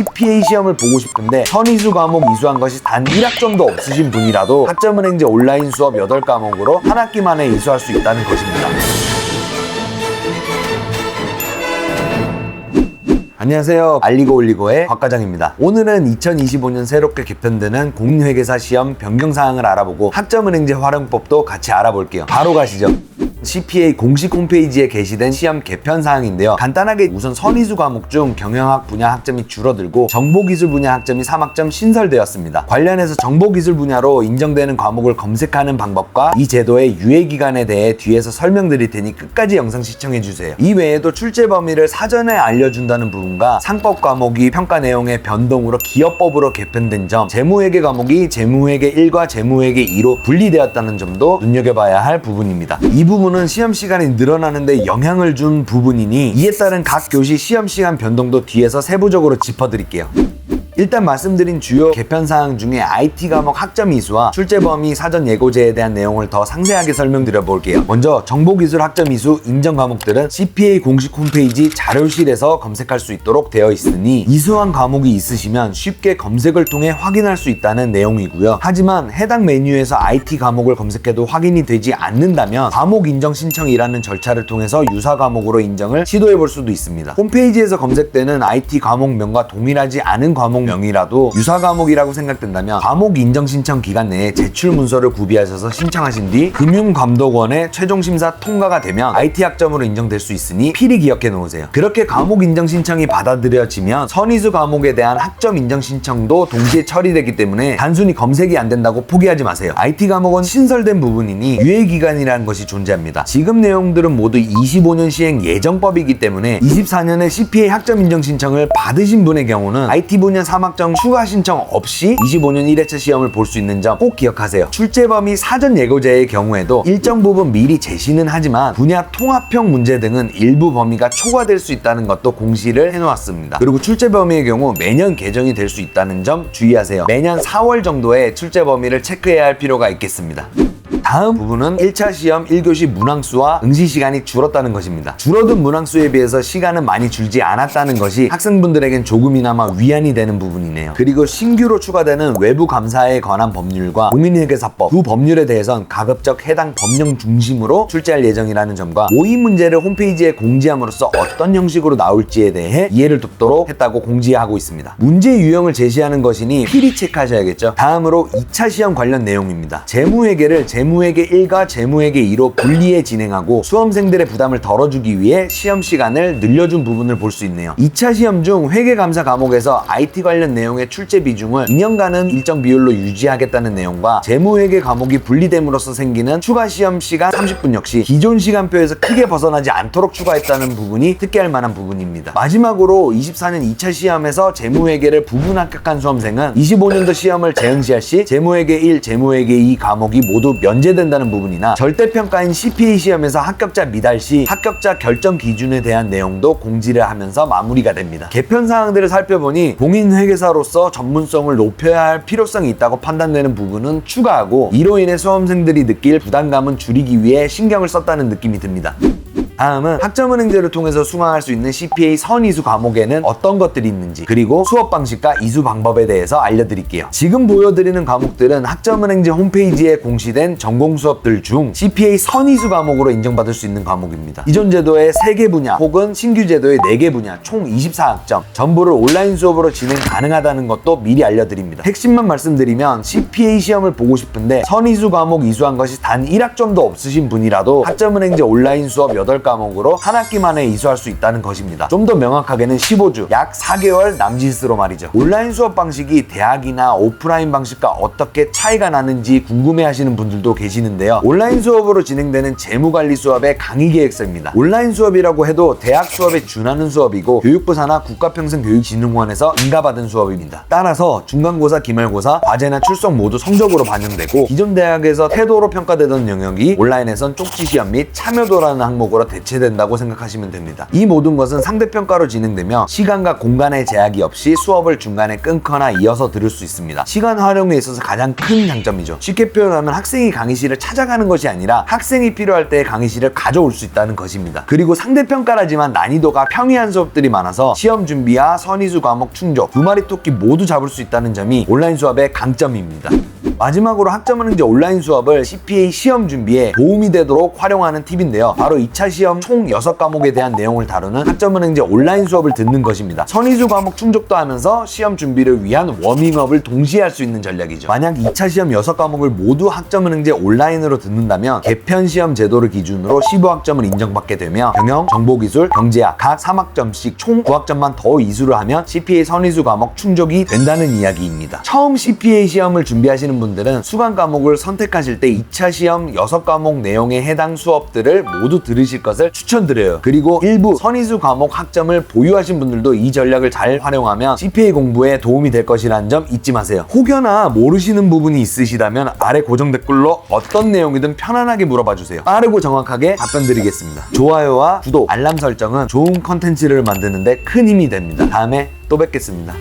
CPA 시험을 보고 싶은데 선이수 과목 이수한 것이 단 1학점도 없으신 분이라도 학점은행제 온라인 수업 8과목으로 한 학기 만에 이수할 수 있다는 것입니다. 안녕하세요. 알리고 올리고의 곽 과장입니다. 오늘은 2025년 새롭게 개편되는 공인회계사 시험 변경사항을 알아보고 학점은행제 활용법도 같이 알아볼게요. 바로 가시죠. CPA 공식 홈페이지에 게시된 시험 개편 사항인데요. 간단하게 우선 선이수 과목 중 경영학 분야 학점이 줄어들고 정보기술 분야 학점이 3학점 신설되었습니다. 관련해서 정보기술 분야로 인정되는 과목을 검색하는 방법과 이 제도의 유예기간에 대해 뒤에서 설명드릴 테니 끝까지 영상 시청해주세요. 이 외에도 출제 범위를 사전에 알려준다는 부분과 상법 과목이 평가 내용의 변동으로 기업법으로 개편된 점, 재무회계 과목이 재무회계 1과 재무회계 2로 분리되었다는 점도 눈여겨봐야 할 부분입니다. 이 부분은 시험 시간이 늘어나는데 영향을 준 부분이니 이에 따른 각 교시 시험 시간 변동도 뒤에서 세부적으로 짚어드릴게요. 일단 말씀드린 주요 개편 사항 중에 IT 과목 학점 이수와 출제 범위 사전 예고제에 대한 내용을 더 상세하게 설명드려 볼게요. 먼저 정보기술 학점 이수 인정 과목들은 CPA 공식 홈페이지 자료실에서 검색할 수 있도록 되어 있으니 이수한 과목이 있으시면 쉽게 검색을 통해 확인할 수 있다는 내용이고요. 하지만 해당 메뉴에서 IT 과목을 검색해도 확인이 되지 않는다면 과목 인정 신청이라는 절차를 통해서 유사 과목으로 인정을 시도해 볼 수도 있습니다. 홈페이지에서 검색되는 IT 과목명과 동일하지 않은 과목명이라도 유사 과목이라고 생각된다면 과목 인정 신청 기간 내에 제출 문서를 구비하셔서 신청하신 뒤 금융감독원의 최종 심사 통과가 되면 IT 학점으로 인정될 수 있으니 필히 기억해 놓으세요. 그렇게 과목 인정 신청이 받아들여지면 선이수 과목에 대한 학점 인정 신청도 동시에 처리되기 때문에 단순히 검색이 안 된다고 포기하지 마세요. IT 과목은 신설된 부분이니 유예기간이라는 것이 존재합니다. 지금 내용들은 모두 25년 시행 예정법이기 때문에 24년에 CPA 학점 인정 신청을 받으신 분의 경우는 IT 분야 3학점 추가 신청 없이 25년 1회차 시험을 볼 수 있는 점 꼭 기억하세요. 출제 범위 사전 예고제의 경우에도 일정 부분 미리 제시는 하지만 분야 통합형 문제 등은 일부 범위가 초과될 수 있다는 것도 공시를 해놓았습니다. 그리고 출제 범위의 경우 매년 개정이 될 수 있다는 점 주의하세요. 매년 4월 정도에 출제 범위를 체크해야 할 필요가 있겠습니다. 다음 부분은 1차 시험 1교시 문항수와 응시 시간이 줄었다는 것입니다. 줄어든 문항수에 비해서 시간은 많이 줄지 않았다는 것이 학생분들에겐 조금이나마 위안이 되는 부분이네요. 그리고 신규로 추가되는 외부 감사에 관한 법률과 공인회계사법 두 법률에 대해선 가급적 해당 법령 중심으로 출제할 예정이라는 점과 모의 문제를 홈페이지에 공지함으로써 어떤 형식으로 나올지에 대해 이해를 돕도록 했다고 공지하고 있습니다. 문제 유형을 제시하는 것이니 필히 체크하셔야겠죠. 다음으로 2차 시험 관련 내용입니다. 재무회계를 재무회계 1과 재무회계 2로 분리해 진행하고 수험생들의 부담을 덜어주기 위해 시험 시간을 늘려준 부분을 볼 수 있네요. 2차 시험 중 회계감사 과목에서 IT 관련 내용의 출제 비중을 2년간은 일정 비율로 유지하겠다는 내용과 재무회계 과목이 분리됨으로써 생기는 추가 시험 시간 30분 역시 기존 시간표에서 크게 벗어나지 않도록 추가했다는 부분이 특기할 만한 부분입니다. 마지막으로 24년 2차 시험에서 재무회계를 부분 합격한 수험생은 25년도 시험을 재응시할 시 재무회계 1, 재무회계 2 과목이 모두 면제된다는 부분이나 절대평가인 CPA 시험에서 합격자 미달 시 합격자 결정 기준에 대한 내용도 공지를 하면서 마무리가 됩니다. 개편 사항들을 살펴보니 공인회계사로서 전문성을 높여야 할 필요성이 있다고 판단되는 부분은 추가하고 이로 인해 수험생들이 느낄 부담감은 줄이기 위해 신경을 썼다는 느낌이 듭니다. 다음은 학점은행제를 통해서 수강할 수 있는 CPA 선이수 과목에는 어떤 것들이 있는지 그리고 수업 방식과 이수 방법에 대해서 알려드릴게요. 지금 보여드리는 과목들은 학점은행제 홈페이지에 공시된 전공 수업들 중 CPA 선이수 과목으로 인정받을 수 있는 과목입니다. 기존 제도의 3개 분야 혹은 신규 제도의 4개 분야 총 24학점 전부를 온라인 수업으로 진행 가능하다는 것도 미리 알려드립니다. 핵심만 말씀드리면 CPA 시험을 보고 싶은데 선이수 과목 이수한 것이 단 1학점도 없으신 분이라도 학점은행제 온라인 수업 8과목으로 한 학기 만에 이수할 수 있다는 것입니다. 좀 더 명확하게는 15주, 약 4개월 남짓으로 말이죠. 온라인 수업 방식이 대학이나 오프라인 방식과 어떻게 차이가 나는지 궁금해하시는 분들도 계시는데요. 온라인 수업으로 진행되는 재무관리 수업의 강의 계획서입니다. 온라인 수업이라고 해도 대학 수업에 준하는 수업이고 교육부 산하 국가평생교육진흥원에서 인가받은 수업입니다. 따라서 중간고사, 기말고사, 과제나 출석 모두 성적으로 반영되고 기존 대학에서 태도로 평가되던 영역이 온라인에선 쪽지 시험 및 참여도라는 항목으로 대체된다고 생각하시면 됩니다. 이 모든 것은 상대평가로 진행되며 시간과 공간의 제약이 없이 수업을 중간에 끊거나 이어서 들을 수 있습니다. 시간 활용에 있어서 가장 큰 장점이죠. 쉽게 표현하면 학생이 강의실을 찾아가는 것이 아니라 학생이 필요할 때 강의실을 가져올 수 있다는 것입니다. 그리고 상대평가라지만 난이도가 평이한 수업들이 많아서 시험 준비와 선의수 과목 충족, 두 마리 토끼 모두 잡을 수 있다는 점이 온라인 수업의 강점입니다. 마지막으로 학점은행제 온라인 수업을 CPA 시험 준비에 도움이 되도록 활용하는 팁인데요. 바로 2차 시험 총 6과목에 대한 내용을 다루는 학점은행제 온라인 수업을 듣는 것입니다. 선의수 과목 충족도 하면서 시험 준비를 위한 워밍업을 동시에 할 수 있는 전략이죠. 만약 2차 시험 6과목을 모두 학점은행제 온라인으로 듣는다면 개편 시험 제도를 기준으로 15학점을 인정받게 되며 경영, 정보기술, 경제학 각 3학점씩 총 9학점만 더 이수를 하면 CPA 선의수 과목 충족이 된다는 이야기입니다. 처음 CPA 시험을 준비하시는 분들은 수강 과목을 선택하실 때 2차 시험 6과목 내용에 해당 수업들을 모두 들으실 것을 추천드려요. 그리고 일부 선의수 과목 학점을 보유하신 분들도 이 전략을 잘 활용하면 CPA 공부에 도움이 될 것이라는 점 잊지 마세요. 혹여나 모르시는 부분이 있으시다면 아래 고정 댓글로 어떤 내용이든 편안하게 물어봐 주세요. 빠르고 정확하게 답변 드리겠습니다. 좋아요와 구독, 알람 설정은 좋은 컨텐츠를 만드는데 큰 힘이 됩니다. 다음에 또 뵙겠습니다.